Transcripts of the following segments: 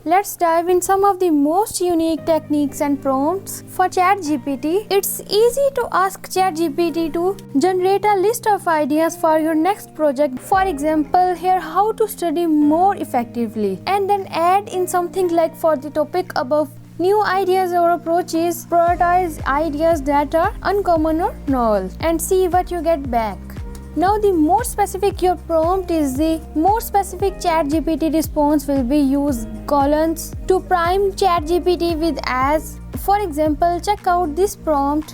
let's dive in some of the most unique techniques and prompts for ChatGPT. It's easy to ask ChatGPT to generate a list of ideas for your next project. For example, here how to study more effectively, and then add in something like for the topic above. New ideas or approaches, prioritize ideas that are uncommon or novel, and see what you get back. Now, the more specific your prompt is, the more specific ChatGPT response will be. Use colons to prime ChatGPT with as. For example, check out this prompt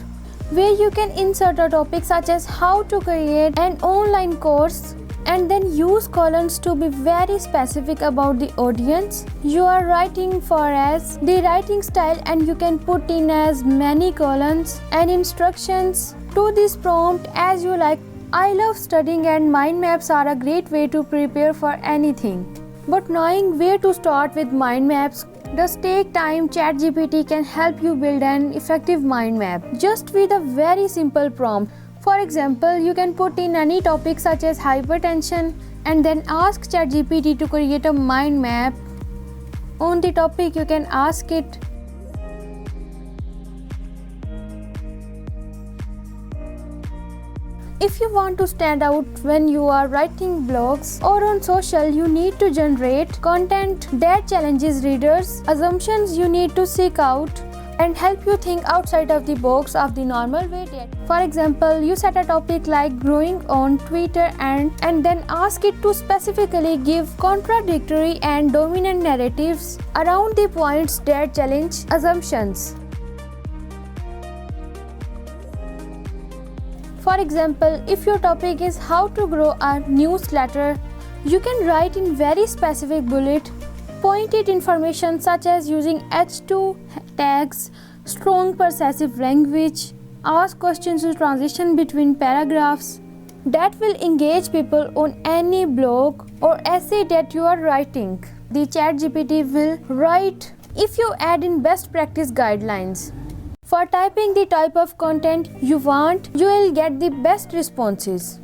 where you can insert a topic such as how to create an online course, and then use colons to be very specific about the audience you are writing for, as the writing style, and you can put in as many colons and instructions to this prompt as you like. I love studying, and mind maps are a great way to prepare for anything. But knowing where to start with mind maps does take time. ChatGPT can help you build an effective mind map just with a very simple prompt. For example, you can put in any topic such as hypertension and then ask ChatGPT to create a mind map on the topic. You can ask it if you want to stand out when you are writing blogs or on social. You need to generate content that challenges readers' assumptions. You need to seek out and help you think outside of the box of the normal way. For example, you set a topic like growing on Twitter and then ask it to specifically give contradictory and dominant narratives around the points that challenge assumptions. For example, if your topic is how to grow a newsletter, you can write in very specific bullet pointed information such as using H2 tags, strong persuasive language, ask questions to transition between paragraphs that will engage people on any blog or essay that you are writing. The ChatGPT will write if you add in best practice guidelines. For typing the type of content you want, you will get the best responses.